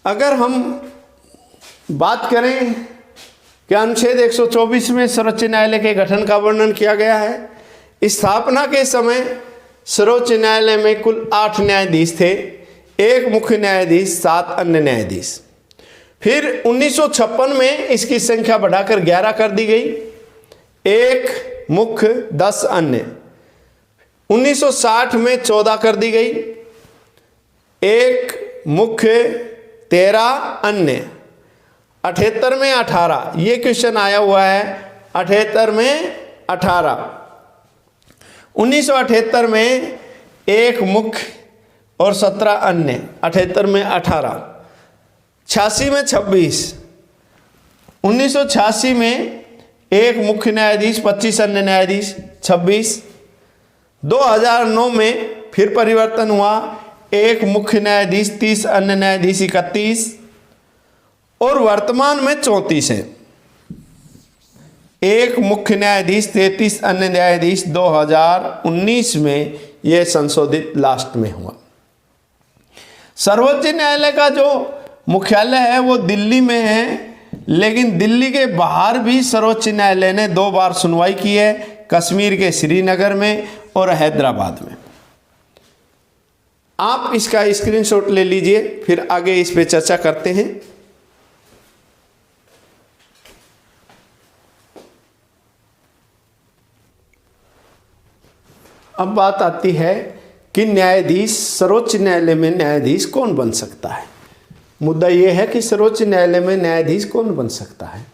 अगर हम बात करें कि अनुच्छेद 124 में सर्वोच्च न्यायालय के गठन का वर्णन किया गया है। स्थापना के समय सर्वोच्च न्यायालय में कुल 8 न्यायाधीश थे, 1 मुख्य न्यायाधीश, 7 अन्य न्यायाधीश। फिर 1956 में इसकी संख्या बढ़ाकर 11 कर दी गई, 1 मुख्य, 10 अन्य। 1960 में 14 कर दी गई, 1 मुख्य, 13 अन्य। 78 में 18, ये क्वेश्चन आया हुआ है, 78 में 18। 1978 में 1 मुख्य और 17 अन्य, 78 में 18। 86 में 26, 1986 में 1 मुख्य न्यायाधीश, 25 अन्य न्यायाधीश, 26। 2009 में फिर परिवर्तन हुआ, 1 मुख्य न्यायाधीश, 30 अन्य न्यायाधीश, 31। और वर्तमान में 34 है, 1 मुख्य न्यायाधीश, 33 अन्य न्यायाधीश। 2019 में यह संशोधित लास्ट में हुआ। सर्वोच्च न्यायालय का जो मुख्यालय है वो दिल्ली में है, लेकिन दिल्ली के बाहर भी सर्वोच्च न्यायालय ने 2 बार सुनवाई की है, कश्मीर के श्रीनगर में और हैदराबाद में। आप इसका स्क्रीनशॉट ले लीजिए, फिर आगे इस पे चर्चा करते हैं। अब बात आती है कि न्यायाधीश, सर्वोच्च न्यायालय में न्यायाधीश कौन बन सकता है। मुद्दा यह है कि सर्वोच्च न्यायालय में न्यायाधीश कौन बन सकता है।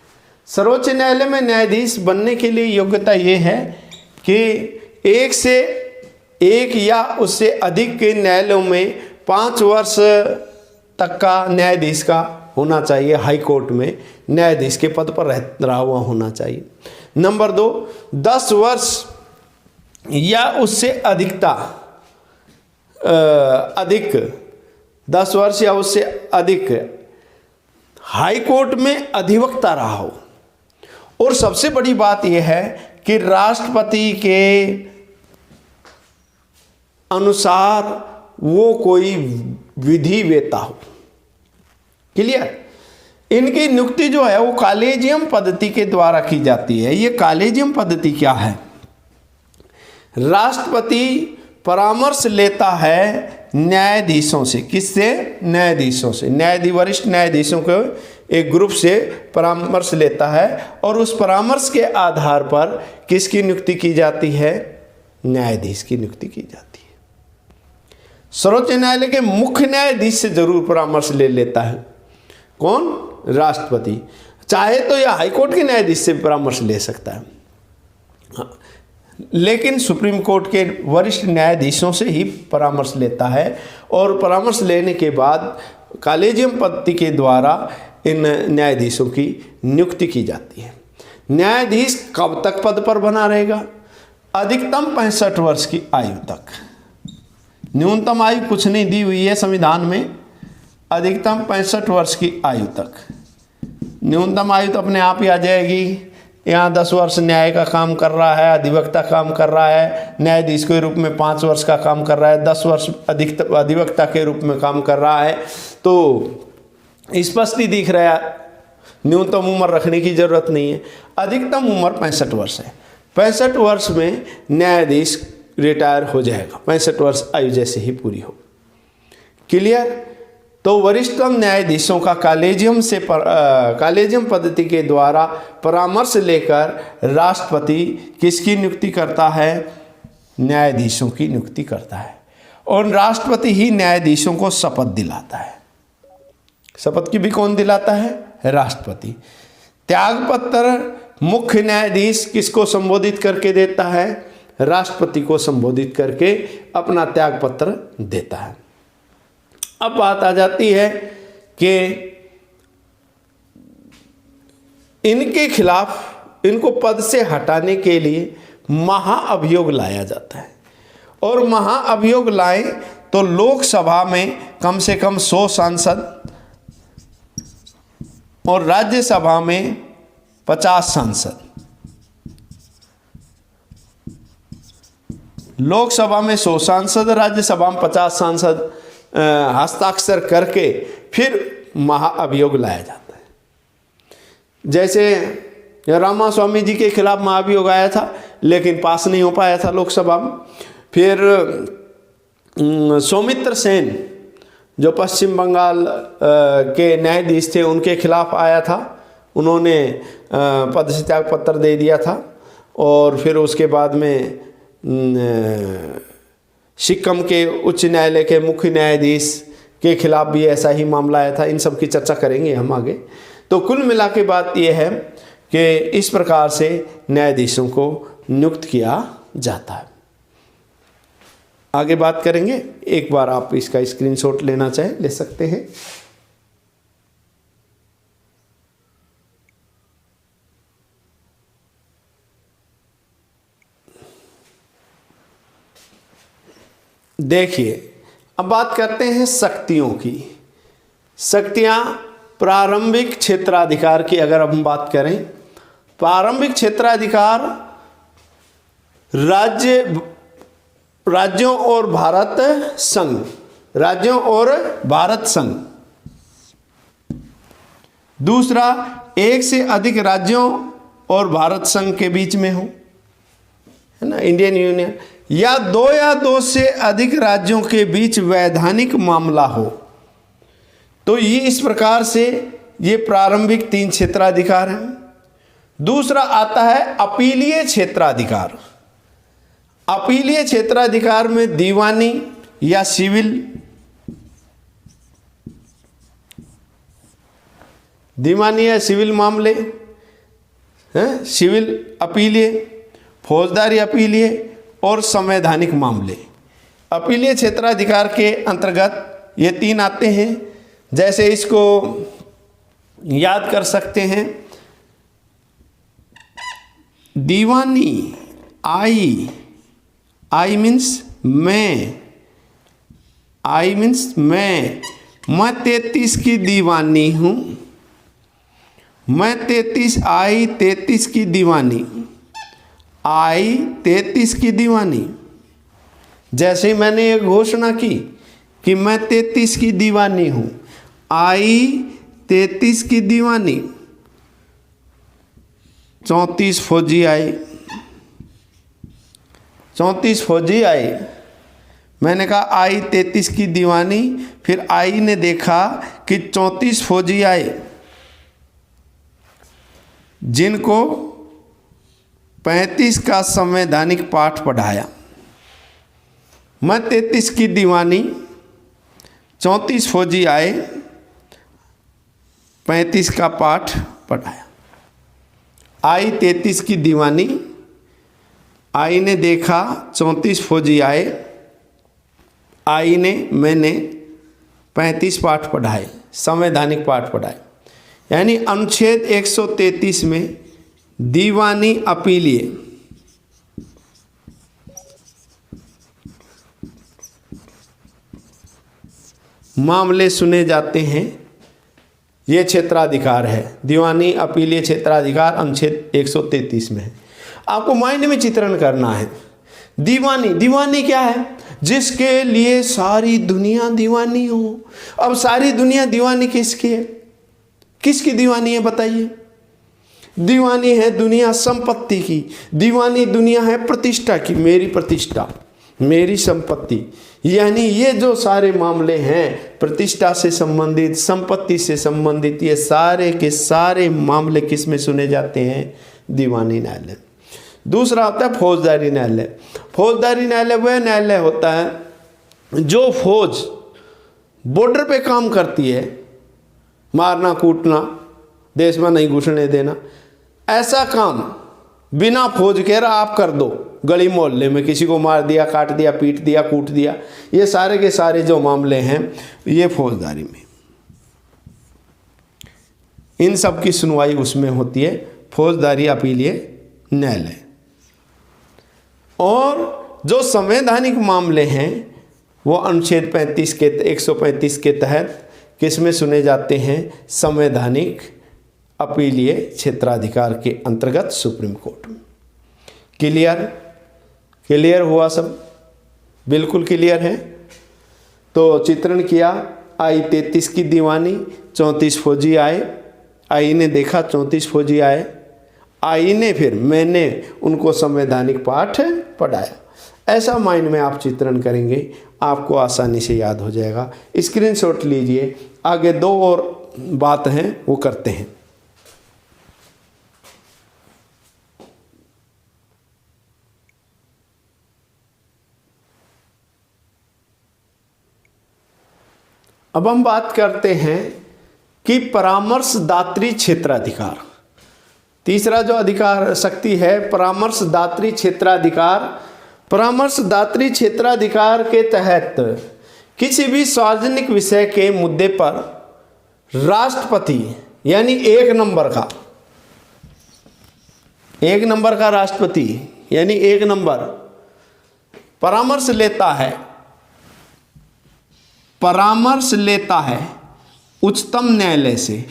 सर्वोच्च न्यायालय में न्यायाधीश बनने के लिए योग्यता यह है कि 1 से 1 या उससे अधिक के न्यायालयों में 5 वर्ष तक का न्यायाधीश का होना चाहिए, हाई कोर्ट में न्यायाधीश के पद पर रहा हुआ होना चाहिए। नंबर 2, 10 वर्ष या उससे अधिक 10 वर्ष या उससे अधिक हाई कोर्ट में अधिवक्ता रहा हो। और सबसे बड़ी बात यह है कि राष्ट्रपति के अनुसार वो कोई विधि वेता हो। क्लियर? इनकी नियुक्ति जो है वो कॉलेजियम पद्धति के द्वारा की जाती है। ये कॉलेजियम पद्धति क्या है? राष्ट्रपति परामर्श लेता है न्यायाधीशों से। किससे? न्यायाधीशों से। वरिष्ठ न्यायाधीशों के एक ग्रुप से परामर्श लेता है और उस परामर्श के आधार पर किसकी नियुक्ति की जाती है? न्यायाधीश की नियुक्ति की जाती है। सर्वोच्च न्यायालय के मुख्य न्यायाधीश से जरूर परामर्श ले लेता है। कौन? राष्ट्रपति। चाहे तो यह हाईकोर्ट के न्यायाधीश से परामर्श ले सकता है, लेकिन सुप्रीम कोर्ट के वरिष्ठ न्यायाधीशों से ही परामर्श लेता है। और परामर्श लेने के बाद कॉलेजियम पद्धति के द्वारा इन न्यायाधीशों की नियुक्ति की जाती है। न्यायाधीश कब तक पद पर बना रहेगा? अधिकतम 65 वर्ष की आयु तक। न्यूनतम आयु कुछ नहीं दी हुई है संविधान में, अधिकतम 65 वर्ष की आयु तक। न्यूनतम आयु तो अपने आप ही आ जाएगी। यहाँ 10 वर्ष न्याय का काम कर रहा है, अधिवक्ता काम कर रहा है, न्यायाधीश के रूप में 5 वर्ष का काम कर रहा है, 10 वर्ष अधिवक्ता के रूप में काम कर रहा है। तो स्पष्ट ही दिख रहा है, न्यूनतम उम्र रखने की जरूरत नहीं है। अधिकतम उम्र 65 वर्ष है। 65 वर्ष में न्यायाधीश रिटायर हो जाएगा, 65 वर्ष आयु जैसे ही पूरी हो। क्लियर? तो वरिष्ठतम न्यायाधीशों का कॉलेजियम पद्धति के द्वारा परामर्श लेकर राष्ट्रपति किसकी नियुक्ति करता है? न्यायाधीशों की नियुक्ति करता है। और राष्ट्रपति ही न्यायाधीशों को शपथ दिलाता है। शपथ की भी कौन दिलाता है? राष्ट्रपति। त्यागपत्र मुख्य न्यायाधीश किसको संबोधित करके देता है? राष्ट्रपति को संबोधित करके अपना त्यागपत्र देता है। अब बात आ जाती है कि इनके खिलाफ, इनको पद से हटाने के लिए महाअभियोग लाया जाता है। और महाअभियोग लाएं तो लोकसभा में कम से कम 100 सांसद और राज्यसभा में 50 सांसद। लोकसभा में 100 सांसद, राज्यसभा में 50 सांसद हस्ताक्षर करके फिर महाअभियोग लाया जाता है। जैसे रामा स्वामी जी के खिलाफ महाअभियोग आया था, लेकिन पास नहीं हो पाया था लोकसभा में। फिर सौमित्र सेन जो पश्चिम बंगाल के न्यायाधीश थे, उनके खिलाफ आया था, उन्होंने पद से त्याग पत्र दे दिया था। और फिर उसके बाद में सिक्किम के उच्च न्यायालय के मुख्य न्यायाधीश के खिलाफ भी ऐसा ही मामला आया था। इन सब की चर्चा करेंगे हम आगे। तो कुल मिला के बात यह है कि इस प्रकार से न्यायाधीशों को नियुक्त किया जाता है। आगे बात करेंगे। एक बार आप इसका स्क्रीनशॉट लेना चाहें ले सकते हैं। देखिए, अब बात करते हैं शक्तियों की। शक्तियां प्रारंभिक क्षेत्राधिकार की अगर हम बात करें, प्रारंभिक क्षेत्राधिकार राज्यों और भारत संघ, राज्यों और भारत संघ। दूसरा, एक से अधिक राज्यों और भारत संघ के बीच में हो, है ना, इंडियन यूनियन। या दो से अधिक राज्यों के बीच वैधानिक मामला हो। तो ये इस प्रकार से ये प्रारंभिक 3 क्षेत्राधिकार हैं। दूसरा आता है अपीलीय क्षेत्राधिकार। अपीलीय क्षेत्राधिकार में दीवानी या सिविल, दीवानी या सिविल मामले हैं, सिविल अपीलीय, फौजदारी अपीलीय और संवैधानिक मामले। अपीलीय क्षेत्राधिकार के अंतर्गत ये 3 आते हैं। जैसे इसको याद कर सकते हैं, दीवानी, आई मीन्स मैं, आई मीन्स मैं 33 की दीवानी हूँ, मैं 33, आई 33 की दीवानी, आई 33 की दीवानी। जैसे मैंने एक घोषणा की कि मैं 33 की दीवानी हूँ, आई 33 की दीवानी। 34 फौजी आए, 34 फौजी आए, मैंने कहा आई 33 की दीवानी। फिर आई ने देखा कि 34 फौजी आए जिनको 35 का संवैधानिक पाठ पढ़ाया। मैं 33 की दीवानी, 34 फौजी आए, 35 का पाठ पढ़ाया। आई 33 की दीवानी, आई ने देखा 34 फौजी आए, आई ने, मैंने 35 पाठ पढ़ाए, संवैधानिक पाठ पढ़ाए। यानी अनुच्छेद 133 में दीवानी अपीलीय मामले सुने जाते हैं। ये क्षेत्राधिकार है, दीवानी अपीलीय क्षेत्राधिकार अनुच्छेद 133 में है। आपको माइंड में चित्रण करना है। दीवानी, दीवानी क्या है? जिसके लिए सारी दुनिया दीवानी हो। अब सारी दुनिया दीवानी किसकी है? किसकी दीवानी है बताइए? दीवानी है दुनिया संपत्ति की, दीवानी दुनिया है प्रतिष्ठा की, मेरी प्रतिष्ठा, मेरी संपत्ति। यानी ये जो सारे मामले हैं प्रतिष्ठा से संबंधित, संपत्ति से संबंधित, ये सारे के सारे मामले किस में सुने जाते हैं? दीवानी न्यायालय। दूसरा होता है फौजदारी न्यायालय। फौजदारी न्यायालय वह न्यायालय होता है जो फौज बॉर्डर पे काम करती है, मारना कूटना, देश में नहीं घुसने देना, ऐसा काम बिना फौज कह रहा आप कर दो। गली मोहल्ले में किसी को मार दिया, काट दिया, पीट दिया, कूट दिया, ये सारे के सारे जो मामले हैं ये फौजदारी में, इन सब की सुनवाई उसमें होती है, फौजदारी अपीलीय न्यायालय। और जो संवैधानिक मामले हैं वो अनुच्छेद 35 के 135 के तहत किस में सुने जाते हैं? संवैधानिक अपीलीय क्षेत्राधिकार के अंतर्गत सुप्रीम कोर्ट में। क्लियर? क्लियर हुआ सब? बिल्कुल क्लियर है। तो चित्रण किया, आई 33 की दीवानी, 34 फौजी आए, आई ने देखा 34 फौजी आए, आई ने फिर मैंने उनको संवैधानिक पाठ पढ़ाया। ऐसा माइंड में आप चित्रण करेंगे, आपको आसानी से याद हो जाएगा। स्क्रीनशॉट लीजिए। आगे 2 और बात हैं वो करते हैं। अब हम बात करते हैं कि परामर्शदात्री क्षेत्राधिकार। तीसरा जो अधिकार शक्ति है परामर्शदात्री क्षेत्राधिकार। परामर्शदात्री क्षेत्राधिकार के तहत किसी भी सार्वजनिक विषय के मुद्दे पर राष्ट्रपति यानी 1 नंबर का राष्ट्रपति यानी 1 नंबर परामर्श लेता है उच्चतम न्यायालय से।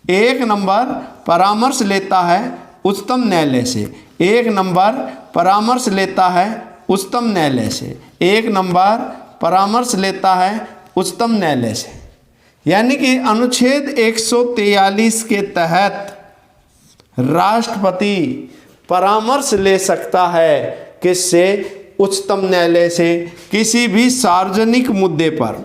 1 नंबर परामर्श लेता है उच्चतम न्यायालय से। 1 नंबर परामर्श लेता है उच्चतम न्यायालय से। 1 नंबर परामर्श लेता है उच्चतम न्यायालय से। यानी कि अनुच्छेद 143 के तहत राष्ट्रपति परामर्श ले सकता है किससे? उच्चतम न्यायालय से। किसी भी सार्वजनिक मुद्दे पर,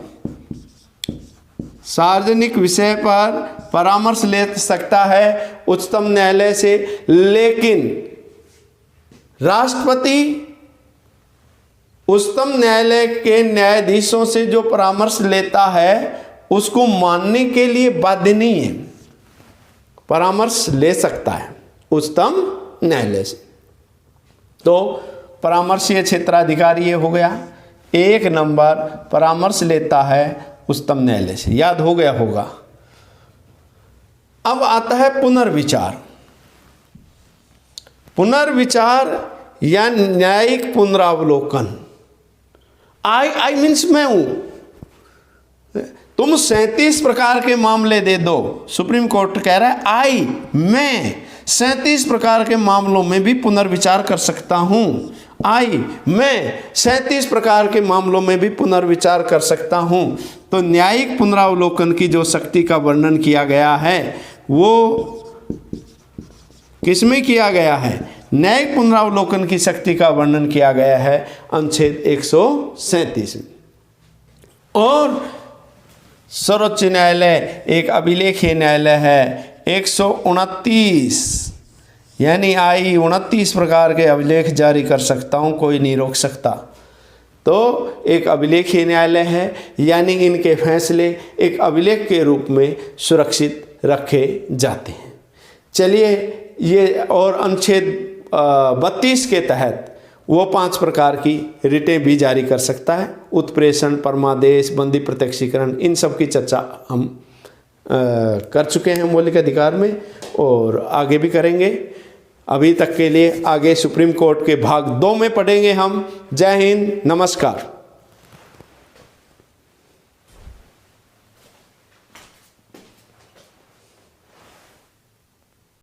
सार्वजनिक विषय पर परामर्श ले सकता है उच्चतम न्यायालय से। लेकिन राष्ट्रपति उच्चतम न्यायालय के न्यायाधीशों से जो परामर्श लेता है उसको मानने के लिए बाध्य नहीं है, परामर्श ले सकता है उच्चतम न्यायालय से। तो परामर्शीय क्षेत्राधिकारी ये हो गया। 1 नंबर परामर्श लेता है उच्चतम न्यायालय से, याद हो गया होगा। अब आता है पुनर्विचार। पुनर्विचार या न्यायिक पुनरावलोकन। आई मीन्स मैं हूं, तुम 37 प्रकार के मामले दे दो। सुप्रीम कोर्ट कह रहा है मैं 37 प्रकार के मामलों में भी पुनर्विचार कर सकता हूं। मैं 37 प्रकार के मामलों में भी पुनर्विचार कर सकता हूं। तो न्यायिक पुनरावलोकन की जो शक्ति का वर्णन किया गया है वो किसमें किया गया है? न्यायिक पुनरावलोकन की शक्ति का वर्णन किया गया है अनुच्छेद 137 में। और सर्वोच्च न्यायालय एक अभिलेखीय न्यायालय है। 129 यानी 29 प्रकार के अभिलेख जारी कर सकता हूँ, कोई नहीं रोक सकता। तो एक अभिलेखीय न्यायालय है, यानी इनके फैसले एक अभिलेख के रूप में सुरक्षित रखे जाते हैं। चलिए ये और अनुच्छेद 32 के तहत वो 5 प्रकार की रिटें भी जारी कर सकता है। उत्प्रेषण, परमादेश, बंदी प्रत्यक्षीकरण, इन सब की चर्चा हम कर चुके हैं मौलिक अधिकार में और आगे भी करेंगे। अभी तक के लिए आगे सुप्रीम कोर्ट के भाग 2 में पढ़ेंगे हम। जय हिंद, नमस्कार।